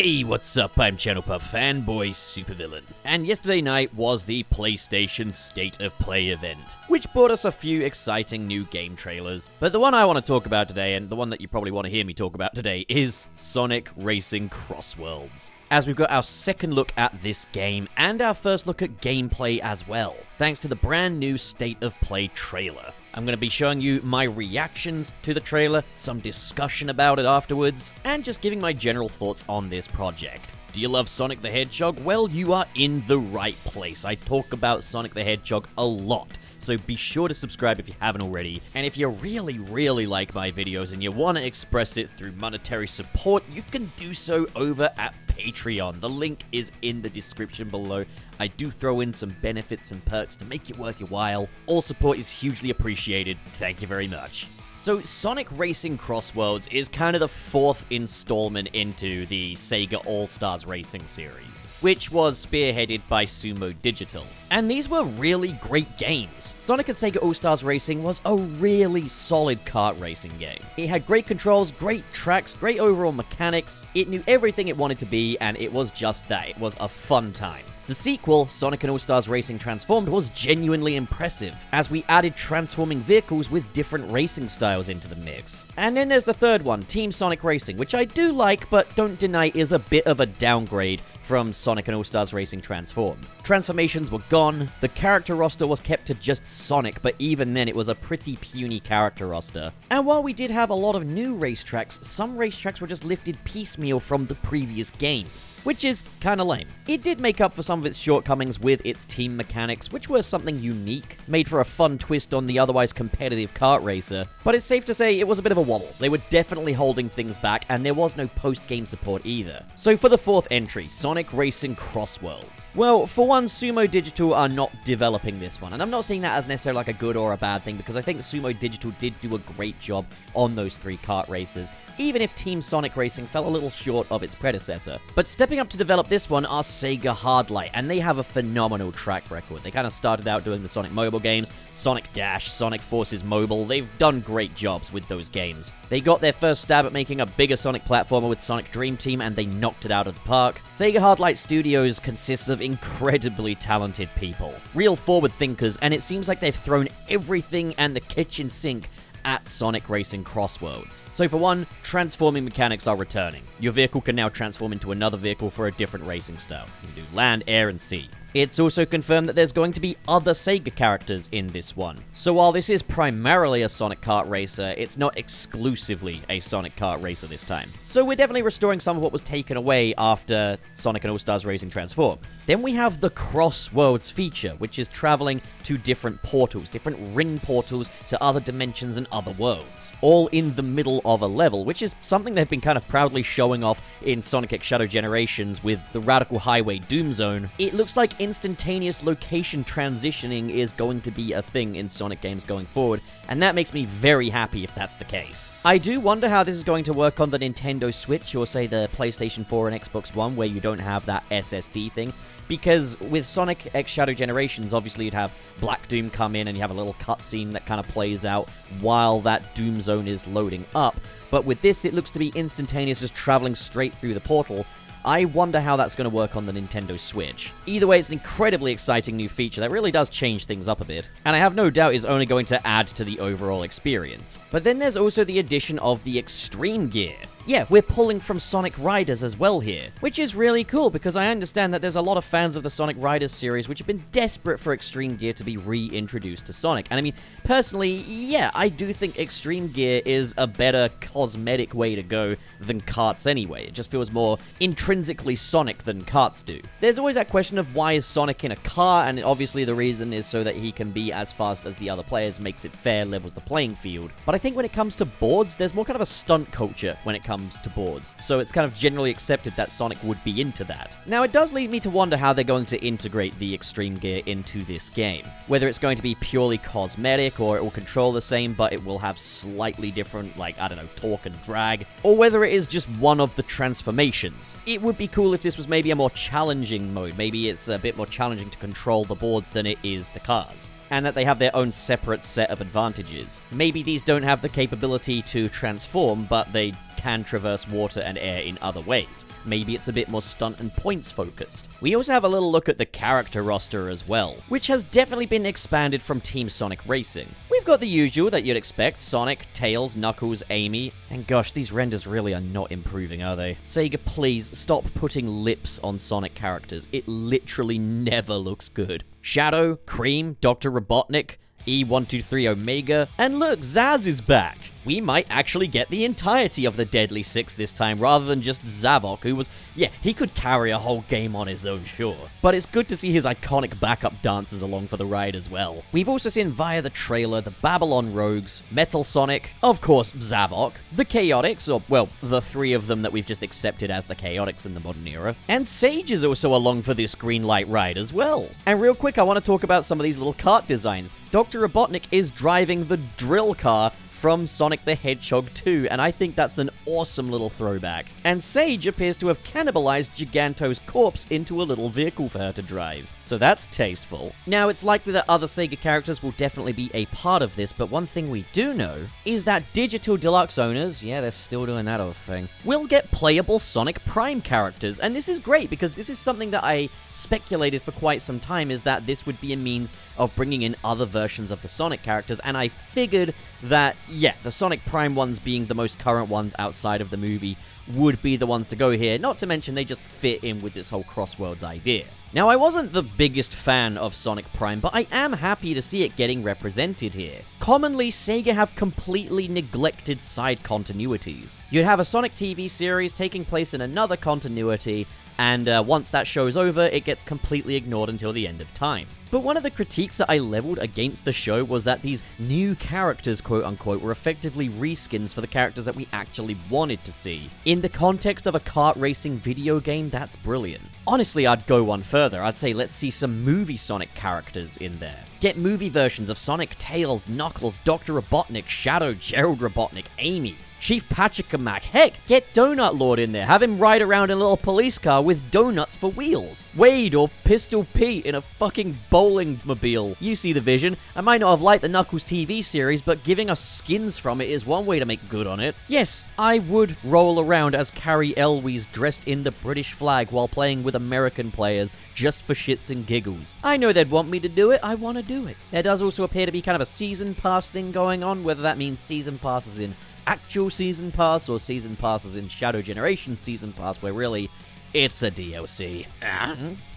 Hey, what's up? I'm Channel Puff Fanboy Supervillain. And yesterday night was the PlayStation State of Play event, which brought us a few exciting new game trailers. But the one I want to talk about today, and the one that you probably want to hear me talk about today, is Sonic Racing CrossWorlds, as we've got our second look at this game and our first look at gameplay as well, thanks to the brand new State of Play trailer. I'm going to be showing you my reactions to the trailer, some discussion about it afterwards, and just giving my general thoughts on this project. Do you love Sonic the Hedgehog? Well, you are in the right place. I talk about Sonic the Hedgehog a lot, so be sure to subscribe if you haven't already. And if you really like my videos and you want to express it through monetary support, you can do so over at Patreon. The link is in the description below. I do throw in some benefits and perks to make it worth your while. All support is hugely appreciated. Thank you very much. So, Sonic Racing CrossWorlds is kind of the fourth installment into the Sega All-Stars Racing series, which was spearheaded by Sumo Digital. And these were really great games. Sonic and Sega All-Stars Racing was a really solid kart racing game. It had great controls, great tracks, great overall mechanics. It knew everything it wanted to be, and it was just that. It was a fun time. The sequel, Sonic and All-Stars Racing Transformed, was genuinely impressive, as we added transforming vehicles with different racing styles into the mix. And then there's the third one, Team Sonic Racing, which I do like, but don't deny is a bit of a downgrade from Sonic and All-Stars Racing Transformed. Transformations were gone, the character roster was kept to just Sonic, but even then it was a pretty puny character roster. And while we did have a lot of new racetracks, some racetracks were just lifted piecemeal from the previous games, which is kinda lame. It did make up for some of its shortcomings with its team mechanics, which were something unique, made for a fun twist on the otherwise competitive kart racer, but it's safe to say it was a bit of a wobble. They were definitely holding things back, and there was no post-game support either. So for the fourth entry, Sonic Racing CrossWorlds. Well, for one, Sumo Digital are not developing this one, and I'm not saying that as necessarily like a good or a bad thing, because I think Sumo Digital did do a great job on those three kart races, even if Team Sonic Racing fell a little short of its predecessor. But stepping up to develop this one are Sega Hardlight, and they have a phenomenal track record. They kind of started out doing the Sonic mobile games, Sonic Dash, Sonic Forces Mobile. They've done great jobs with those games. They got their first stab at making a bigger Sonic platformer with Sonic Dream Team, and they knocked it out of the park. Sega Hardlight Studios consists of incredibly talented people, real forward thinkers, and it seems like they've thrown everything and the kitchen sink at Sonic Racing CrossWorlds. So for one, transforming mechanics are returning. Your vehicle can now transform into another vehicle for a different racing style. You can do land, air, and sea. It's also confirmed that there's going to be other Sega characters in this one. So while this is primarily a Sonic kart racer, it's not exclusively a Sonic kart racer this time. So we're definitely restoring some of what was taken away after Sonic and All-Stars Racing Transform. Then we have the CrossWorlds feature, which is traveling to different portals, different ring portals to other dimensions and other worlds, all in the middle of a level, which is something they've been kind of proudly showing off in Sonic X Shadow Generations with the Radical Highway Doom Zone. It looks like instantaneous location transitioning is going to be a thing in Sonic games going forward, and that makes me very happy if that's the case. I do wonder how this is going to work on the Nintendo Switch or say the PlayStation 4 and Xbox One, where you don't have that SSD thing, because with Sonic X Shadow Generations, obviously you'd have Black Doom come in and you have a little cutscene that kind of plays out while that Doom Zone is loading up, but with this it looks to be instantaneous, just traveling straight through the portal. I wonder how that's going to work on the Nintendo Switch. Either way, it's an incredibly exciting new feature that really does change things up a bit, and I have no doubt is only going to add to the overall experience. But then there's also the addition of the Extreme Gear. Yeah, we're pulling from Sonic Riders as well here, which is really cool because I understand that there's a lot of fans of the Sonic Riders series which have been desperate for Extreme Gear to be reintroduced to Sonic. And I mean, personally, yeah, I do think Extreme Gear is a better cosmetic way to go than karts anyway. It just feels more intrinsically Sonic than karts do. There's always that question of why is Sonic in a car, and obviously the reason is so that he can be as fast as the other players, makes it fair, levels the playing field. But I think when it comes to boards, there's more kind of a stunt culture when it comes to boards, so it's kind of generally accepted that Sonic would be into that. Now, it does lead me to wonder how they're going to integrate the Extreme Gear into this game. Whether it's going to be purely cosmetic, or it will control the same, but it will have slightly different, like, I don't know, torque and drag, or whether it is just one of the transformations. It would be cool if this was maybe a more challenging mode. Maybe it's a bit more challenging to control the boards than it is the cars, and that they have their own separate set of advantages. Maybe these don't have the capability to transform, but they can traverse water and air in other ways. Maybe it's a bit more stunt and points focused. We also have a little look at the character roster as well, which has definitely been expanded from Team Sonic Racing. We've got the usual that you'd expect: Sonic, Tails, Knuckles, Amy, and gosh, these renders really are not improving, are they? Sega, please stop putting lips on Sonic characters. It literally never looks good. Shadow, Cream, Dr. Robotnik, E123 Omega, and look, Zaz is back! We might actually get the entirety of the Deadly Six this time, rather than just Zavok, who was, yeah, he could carry a whole game on his own, sure. But it's good to see his iconic backup dancers along for the ride as well. We've also seen via the trailer the Babylon Rogues, Metal Sonic, of course Zavok, the Chaotix, or, well, the three of them that we've just accepted as the Chaotix in the modern era, and Sage is also along for this green light ride as well. And real quick, I want to talk about some of these little kart designs. Dr. Robotnik is driving the drill car from Sonic the Hedgehog 2, and I think that's an awesome little throwback. And Sage appears to have cannibalized Giganto's corpse into a little vehicle for her to drive. So that's tasteful. Now, it's likely that other Sega characters will definitely be a part of this, but one thing we do know is that Digital Deluxe owners, yeah, they're still doing that other thing, will get playable Sonic Prime characters. And this is great, because this is something that I speculated for quite some time, is that this would be a means of bringing in other versions of the Sonic characters, and I figured that, yeah, the Sonic Prime ones being the most current ones outside of the movie would be the ones to go here, not to mention they just fit in with this whole CrossWorlds idea. Now, I wasn't the biggest fan of Sonic Prime, but I am happy to see it getting represented here. Commonly, Sega have completely neglected side continuities. You'd have a Sonic TV series taking place in another continuity, and once that show's over, it gets completely ignored until the end of time. But one of the critiques that I leveled against the show was that these new characters, quote-unquote, were effectively reskins for the characters that we actually wanted to see. In the context of a kart racing video game, that's brilliant. Honestly, I'd go one further. I'd say let's see some movie Sonic characters in there. Get movie versions of Sonic, Tails, Knuckles, Dr. Robotnik, Shadow, Gerald Robotnik, Amy, Chief Pachacamac. Heck, get Donut Lord in there. Have him ride around in a little police car with donuts for wheels. Wade or Pistol Pete in a fucking bowling mobile. You see the vision. I might not have liked the Knuckles TV series, but giving us skins from it is one way to make good on it. Yes, I would roll around as Carrie Elwes dressed in the British flag while playing with American players just for shits and giggles. I know they'd want me to do it. I want to do it. There does also appear to be kind of a season pass thing going on, whether that means season passes in actual season pass or season passes in Shadow Generation season pass, where really it's a DLC.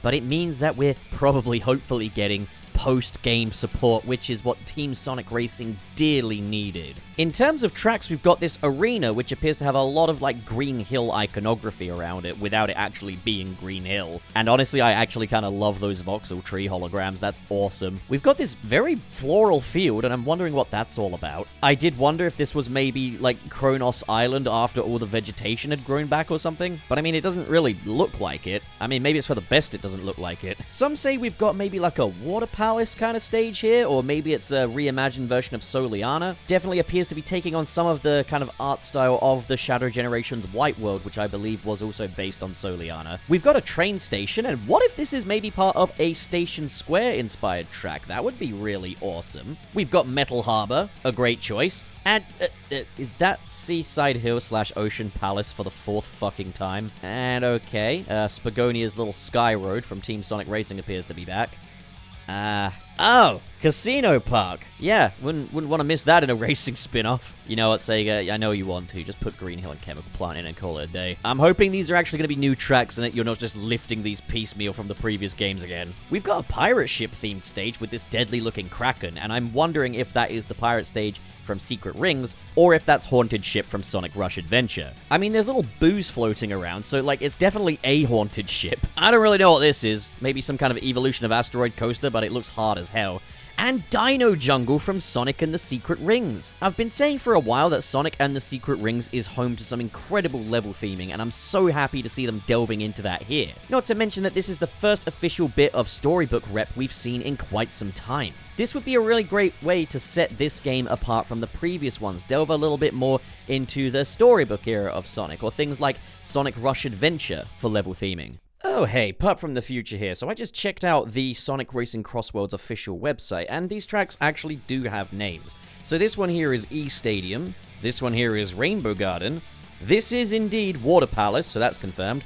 But it means that we're probably hopefully getting post-game support, which is what Team Sonic Racing dearly needed. In terms of tracks, we've got this arena, which appears to have a lot of, like, Green Hill iconography around it, without it actually being Green Hill. And honestly, I actually kind of love those voxel tree holograms. That's awesome. We've got this very floral field, and I'm wondering what that's all about. I did wonder if this was maybe, like, Kronos Island after all the vegetation had grown back or something, but I mean, it doesn't really look like it. I mean, maybe it's for the best it doesn't look like it. Some say we've got maybe, like, a water palace kind of stage here, or maybe it's a reimagined version of Soliana. Definitely appears to be taking on some of the kind of art style of the Shadow Generation's White World, which I believe was also based on Soliana. We've got a train station, and what if this is maybe part of a Station Square inspired track? That would be really awesome. We've got Metal Harbor, a great choice. And, is that Seaside Hill / Ocean Palace for the fourth fucking time? And okay, Spagonia's little Sky Road from Team Sonic Racing appears to be back. Oh, Casino Park. Yeah, wouldn't want to miss that in a racing spin-off. You know what, Sega? I know you want to. Just put Green Hill and Chemical Plant in and call it a day. I'm hoping these are actually going to be new tracks and that you're not just lifting these piecemeal from the previous games again. We've got a pirate ship-themed stage with this deadly-looking Kraken, and I'm wondering if that is the pirate stage from Secret Rings, or if that's Haunted Ship from Sonic Rush Adventure. I mean, there's little booze floating around, so, like, it's definitely a haunted ship. I don't really know what this is. Maybe some kind of evolution of Asteroid Coaster, but it looks hard as hell. And Dino Jungle from Sonic and the Secret Rings. I've been saying for a while that Sonic and the Secret Rings is home to some incredible level theming, and I'm so happy to see them delving into that here. Not to mention that this is the first official bit of Storybook rep we've seen in quite some time. This would be a really great way to set this game apart from the previous ones, delve a little bit more into the Storybook era of Sonic, or things like Sonic Rush Adventure for level theming. Oh hey, Pup from the future here. So I just checked out the Sonic Racing CrossWorlds official website, and these tracks actually do have names. So this one here is E-Stadium, this one here is Rainbow Garden, This is indeed Water Palace, so that's confirmed.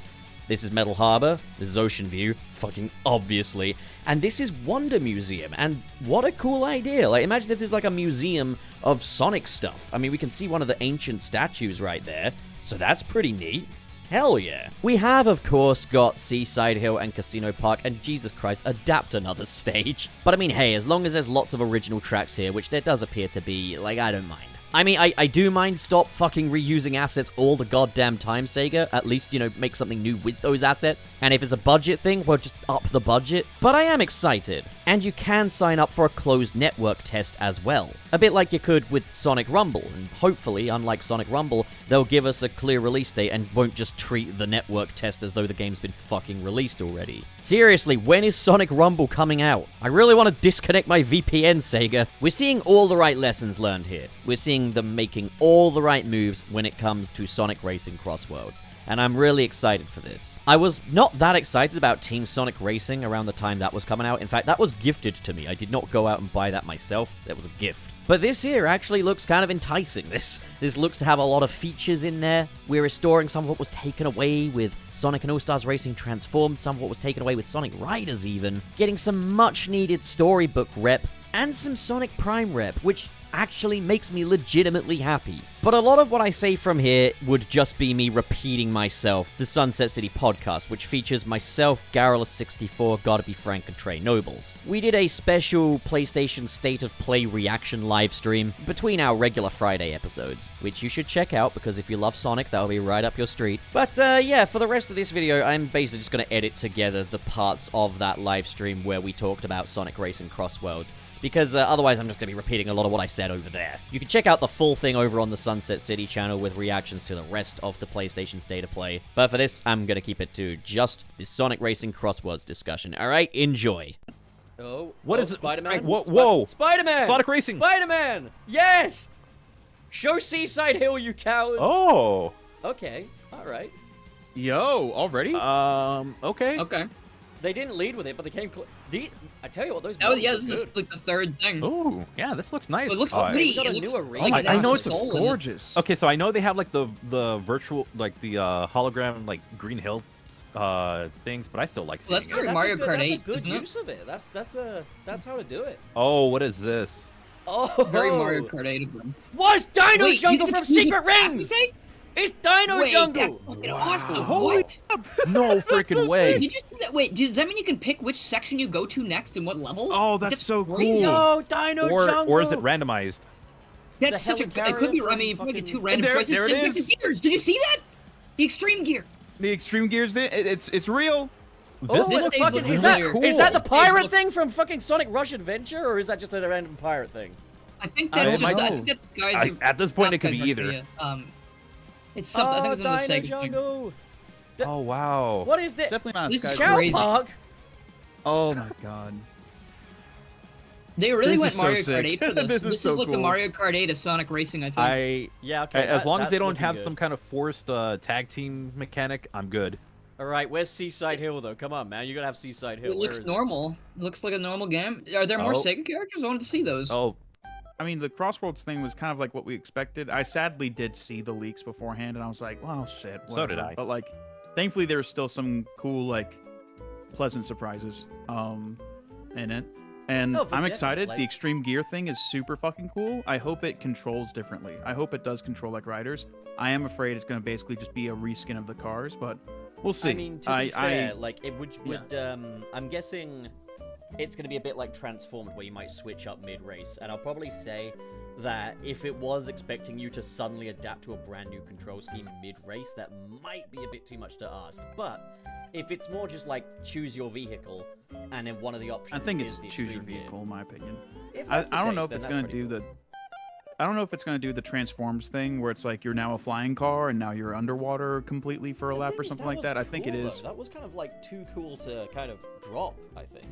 This is Metal Harbor. This is Ocean View, fucking obviously. And this is Wonder Museum, and what a cool idea. Like, imagine if this is like a museum of Sonic stuff. I mean, we can see one of the ancient statues right there, so that's pretty neat. Hell yeah. We have, of course, got Seaside Hill and Casino Park, and Jesus Christ, adapt another stage. But I mean, hey, as long as there's lots of original tracks here, which there does appear to be, like, I don't mind. I mean, I do mind stop fucking reusing assets all the goddamn time, Sega. At least, you know, make something new with those assets. And if it's a budget thing, well, just up the budget. But I am excited. And you can sign up for a closed network test as well. A bit like you could with Sonic Rumble. And hopefully, unlike Sonic Rumble, they'll give us a clear release date and won't just treat the network test as though the game's been fucking released already. Seriously, when is Sonic Rumble coming out? I really want to disconnect my VPN, Sega. We're seeing all the right lessons learned here. We're seeing them making all the right moves when it comes to Sonic Racing CrossWorlds, and I'm really excited for this. I was not that excited about Team Sonic Racing around the time that was coming out. In fact, that was gifted to me. I did not go out and buy that myself. That was a gift. But this here actually looks kind of enticing. This looks to have a lot of features in there. We're restoring some of what was taken away with Sonic and All-Stars Racing Transformed, some of what was taken away with Sonic Riders even, getting some much-needed storybook rep, and some Sonic Prime rep, which actually makes me legitimately happy. But a lot of what I say from here would just be me repeating myself, the Sunset City podcast, which features myself, Garrulous64, Gotta Be Frank, and Trey Nobles. We did a special PlayStation State of Play reaction live stream between our regular Friday episodes, which you should check out because if you love Sonic, that'll be right up your street. But yeah, for the rest of this video, I'm basically just going to edit together the parts of that live stream where we talked about Sonic Racing CrossWorlds, because otherwise I'm just going to be repeating a lot of what I said over there. You can check out the full thing over on the Sunset City channel with reactions to the rest of the PlayStation State of Play. But for this, I'm going to keep it to just the Sonic Racing CrossWorlds discussion. Alright, enjoy. What is it? Spider-Man? Whoa! Spider-Man! Sonic Racing! Spider-Man! Yes! Show Seaside Hill, you cowards! Oh! Okay, alright. Yo, already? Okay. Okay. They didn't lead with it, but they came I tell you what, those Oh yeah, models this are is good. like the third thing. Oh, yeah, this looks nice. It looks Oh, pretty. We got a It looks new arena. like I know it's it's gorgeous. Okay, so I know they have like the virtual, like the hologram, like Green Hill things, but I still like seeing Well, that's it. very Mario Kart 8, That's a good isn't it? use of it. That's how to do it. Oh, what is this? Oh, Very Mario Kart 8 of them. What's Dino Wait, Jungle you from can choose Secret a path to Rings? take? It's Dino Wait, Jungle. that's fucking awesome. Holy What? No freaking way. Did you see that? Wait, does that mean you can pick which section you go to next and what level? Oh, that's so crazy. cool. No, Dino Jungle. Or is it randomized? That's The such a. It could be. I mean, if you get two random choices. there it then is. the gears. Did you see that? The extreme gear. The extreme gears thing, it's real. Oh, This it's stage fucking, looks is that really is that the cool. pirate This thing from fucking Sonic Rush Adventure, or is that just a random pirate thing? I think that's It just. might I be. think that's guys. At this point, it could be either. It's something. I think it's in the Dino Sega thing. Jungle. Oh, wow. What is this? Definitely not a This is Sky Chow crazy. Park? Oh my god. They really This went is so Mario sick. Kart 8 for this. This is This so is like the cool. Mario Kart 8 of Sonic Racing, I think. Yeah, okay. As long as they that's don't looking have good. some kind of forced tag team mechanic, I'm good. All right, where's Seaside Hill though? Come on, man, you gotta have Seaside Hill. It Where looks is it? normal. It looks like a normal game. Are there more Oh. Sega characters? I wanted to see those. Oh, I mean, the CrossWorlds thing was kind of like what we expected. I sadly did see the leaks beforehand, and I was like, well, shit. So did whatever. I. But like, thankfully, there was still some cool, like, pleasant surprises in it. And Oh, for I'm definite, excited. like- The extreme gear thing is super fucking cool. I hope it controls differently. I hope it does control like Riders. I am afraid it's going to basically just be a reskin of the cars, but we'll see. I mean, to be fair, like it would I'm guessing it's gonna be a bit like Transformed, where you might switch up mid-race, and I'll probably say that if it was expecting you to suddenly adapt to a brand new control scheme mid-race, that might be a bit too much to ask. But if it's more just like choose your vehicle, and then one of the options I think is it's the choose your extreme gear. vehicle, in my opinion. If I that's the don't know case, if then it's that's going to pretty do cool. I don't know if it's going to do the transforms thing where it's like you're now a flying car and now you're underwater completely for a The lap thing or is, something that like that. I was think it cool, is. though. That was kind of like too cool to kind of drop, I think.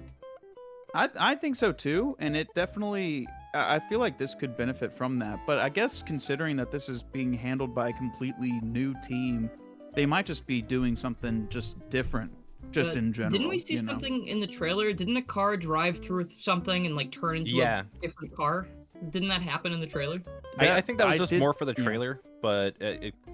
I think so too, and it definitely. I feel like this could benefit from that. But I guess considering that this is being handled by a completely new team, they might just be doing something just different, just But in general. Didn't we see you know? something in the trailer? Didn't a car drive through something and like turn into Yeah. a different car? Didn't that happen in the trailer? I think that was I just did- more for the yeah. trailer, but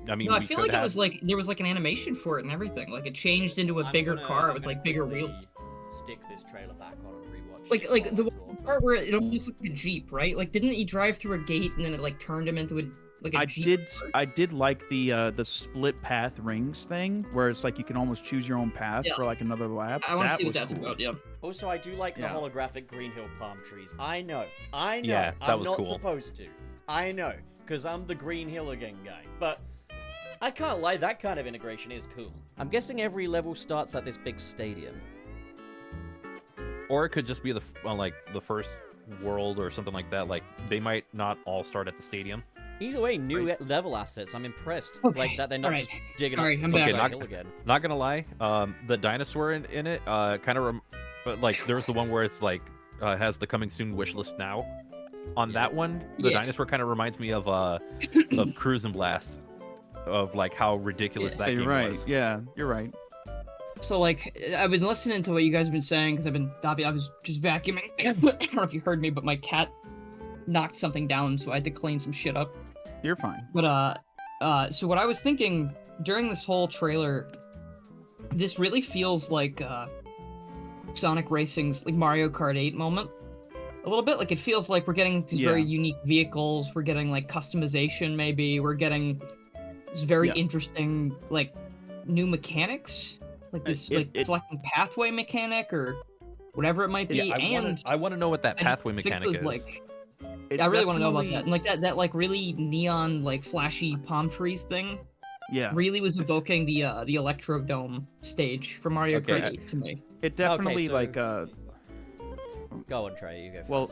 I mean, No, I we feel could like it have- was like there was like an animation for it and everything. Like it changed into a bigger car I'm with gonna like bigger quickly wheels. Stick this trailer back on and rewatch. Like it the while I talk. part where it almost looked like a Jeep, right? Like didn't he drive through a gate and then it like turned him into a Jeep? I did like the split path rings thing, where it's like you can almost choose your own path Yeah. for like another lap. I want to That see what was that's cool. about. Yeah. Also, I do like the Yeah. holographic Green Hill palm trees. I know. Yeah, that I'm was not cool. supposed to. I know, because I'm the Green Hill again guy. But I can't lie, that kind of integration is cool. I'm guessing every level starts at this big stadium. Or it could just be the like the first world or something like that. Like they might not all start at the stadium. Either way, new level assets. I'm impressed. Okay, Like that they're not alright. just digging Alright, up I'm some back. side hill again. Not gonna lie, the dinosaur in it kind of but like there's the one where it's like has the coming soon wish list now. On that one, the Yeah. dinosaur kind of reminds me of Cruisin' Blast, of like how ridiculous that Yeah, you're game right. was. Yeah, you're right. So like I've been listening to what you guys have been saying because I was just vacuuming. I don't know if you heard me, but my cat knocked something down, so I had to clean some shit up. You're fine. But so what I was thinking during this whole trailer, this really feels like Sonic Racing's like Mario Kart 8 moment. A little bit like it feels like we're getting these very unique vehicles. We're getting like customization, maybe. We're getting this very interesting like new mechanics, like this selecting pathway mechanic or whatever it might be. Yeah, I want to know what that I just pathway think mechanic those, is. like, It I really want to know about definitely- that. And like that like really neon like flashy palm trees thing Yeah, really was evoking the Electrodome stage from Mario Okay, Kart 8 to me. it definitely so- like Go on, Trey. You go first. Well,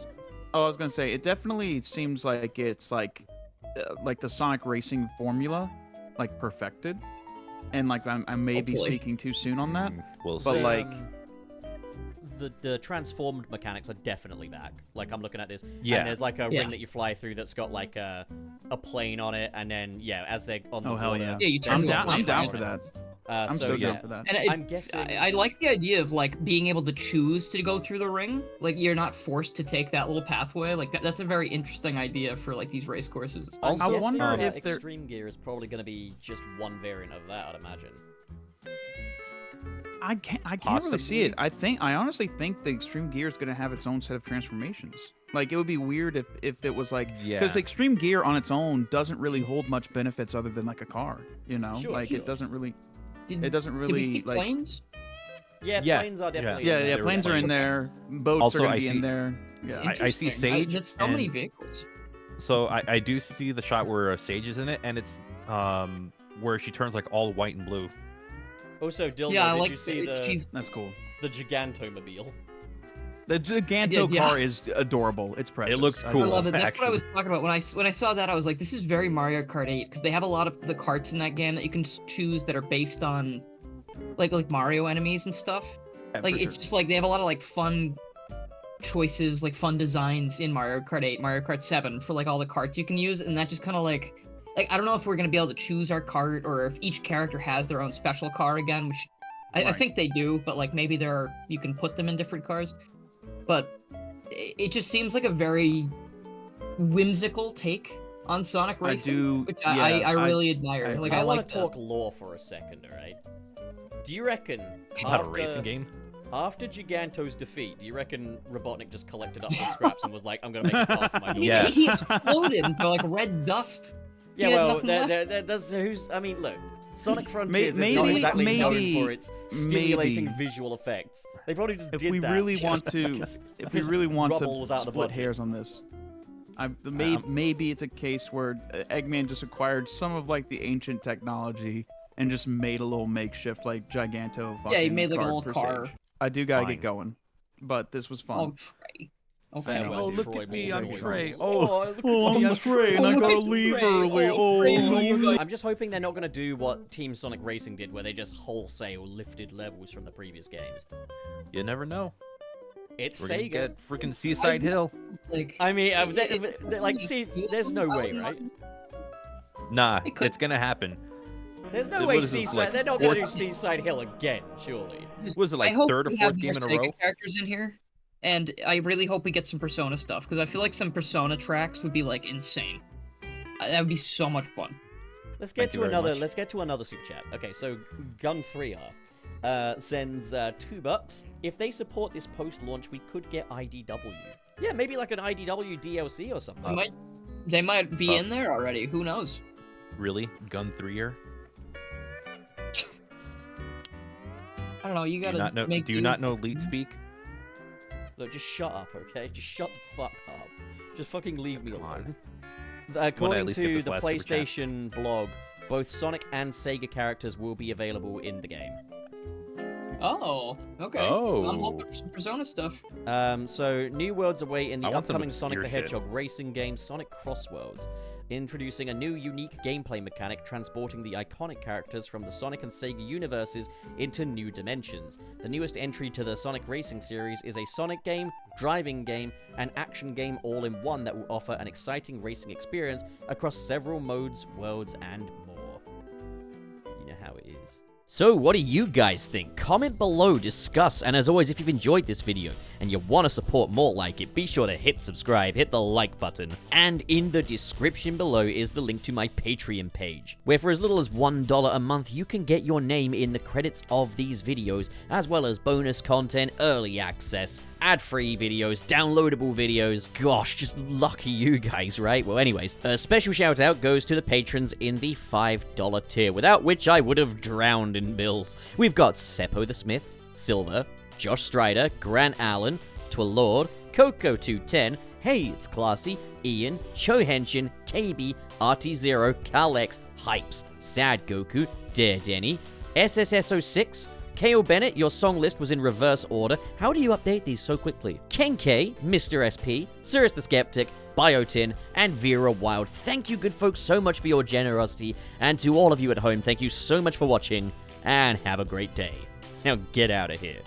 oh, I was gonna say it definitely seems like it's like the Sonic Racing formula, like perfected, and like I may be Hopefully. speaking too soon on that. We'll but see. like- the transformed mechanics are definitely back. Like I'm looking at this, Yeah. and there's like a Yeah. ring that you fly through that's got like a plane on it, and then as they're on the Oh, hell water, yeah. Yeah, you turn I'm into a down. I'm plane, down right? for that. so I'm so yeah. down for that. And I'm guessing- I like the idea of like being able to choose to go through the ring. Like you're not forced to take that little pathway. Like that's a very interesting idea for like these race courses. I'm I guessing wonder that if they're- Extreme Gear is probably going to be just one variant of that. I'd imagine. I can't really see it. I honestly think the Extreme Gear is gonna have its own set of transformations. Like it would be weird if it was like because Yeah. Extreme Gear on its own doesn't really hold much benefits other than like a car. You know, Sure, like sure. it doesn't really. Did, It doesn't did we really see like. planes? Yeah, Yeah, planes are definitely. Yeah, in yeah, there. planes are in there. Boats Also, are gonna I be see- in there. It's Yeah. I see interesting. Sage That's so many and- vehicles. So I do see the shot where Sage is in it, and it's where she turns like all white and blue. Also, Dilma, Yeah, I did like you see she's That's cool. the Gigantomobile? The Giganto Yeah. car is adorable. It's precious. looks I cool. I love love it. That's what I actually. was talking about when I saw that. I was like, this is very Mario Kart 8 because they have a lot of the carts in that game that you can choose that are based on like Mario enemies and stuff. Yeah, Like for it's sure. just like they have a lot of like fun choices, like fun designs in Mario Kart 8, Mario Kart 7 for like all the carts you can use, and that just kind of like I don't know if we're gonna be able to choose our cart or if each character has their own special car again, which I Right. think they do, but like maybe you can put them in different cars. But it just seems like a very whimsical take on Sonic I Racing, do. which yeah, I really admire. I like I I want like to that. talk lore for a second, alright? Do you reckon It's not a racing game. after Giganto's defeat, do you reckon Robotnik just collected up the scraps and was like, "I'm gonna make a car for my daughter"? Yeah. He exploded into like red dust. Yeah, He had well, nothing left. that's who's. I mean, look, Sonic Frontiers is not maybe- exactly known maybe- for its stimulating maybe. visual effects. They probably just If did we that. really want to, because if we his really want rubble was to out of the split budget. hairs on this, maybe it's a case where Eggman just acquired some of like the ancient technology and just made a little makeshift like Giganto. Yeah, he fucking made like a cart little for car. Sage. I do gotta Fine. get going, but this was fun. Oh, Trey. Okay. Farewell, Oh, look Troy at me, Bolton. I'm Trey. Oh, look at Oh, me, I'm Trey, and I Oh, gotta it's leave Trey. early. Oh, Trey, Oh, I'm just hoping they're not going to do what Team Sonic Racing did, where they just wholesale lifted levels from the previous games. You never know. It's We're gonna Sega. get freaking Seaside Hill. Like, I mean, it- like, see, there's no way, I right? Nah, It could- it's gonna happen. There's no What way is this, Seaside. like, They're not going to do fourth- Seaside Hill again, surely. Was it like I hope third or we have fourth game more in a Sega row? characters in here, and I really hope we get some Persona stuff because I feel like some Persona tracks would be like insane. That would be so much fun. Let's Thank get you to very another. much. Let's get to another super chat. Okay, so Gun 3R sends $2. If they support this post-launch, we could get IDW. Yeah, maybe like an IDW DLC or something. They might be in there already. Who knows? Really? Gun 3er? I don't know. You Do gotta you not know, make. do you not know Leet speak? Look, just shut up, okay? Just shut the fuck up. Just fucking leave me Come on. alone. When I According at least get to this the last super chat. PlayStation blog, both Sonic and Sega characters will be available in the game. Oh, okay. Oh. I'm hoping for some Persona stuff. So new worlds await in the I want some upcoming Sonic the obscure shit. Hedgehog racing game Sonic CrossWorlds, introducing a new unique gameplay mechanic transporting the iconic characters from the Sonic and Sega universes into new dimensions. The newest entry to the Sonic Racing series is a Sonic game, driving game, and action game all in one that will offer an exciting racing experience across several modes, worlds, and more. You know how it is. So, what do you guys think? Comment below, discuss, and as always, if you've enjoyed this video and you want to support more like it, be sure to hit subscribe, hit the like button, and in the description below is the link to my Patreon page, where for as little as $1 a month, you can get your name in the credits of these videos, as well as bonus content, early access, ad-free videos, downloadable videos. Gosh, just lucky you guys, right? Well, anyways, a special shout out goes to the patrons in the $5 tier, without which I would have drowned in bills. We've got Seppo the Smith, Silver, Josh Strider, Grant Allen, Twilord, Coco210, Hey It's Classy, Ian, Cho Henshin, KB, RT0, Carlex, Hypes, Sad Goku, Dare Denny, SSS06, Kale Bennett, your song list was in reverse order. How do you update these so quickly? Ken K, Mr. SP, Cirrus the Skeptic, Biotin, and Vera Wild. Thank you, good folks, so much for your generosity. And to all of you at home, thank you so much for watching, and have a great day. Now get out of here.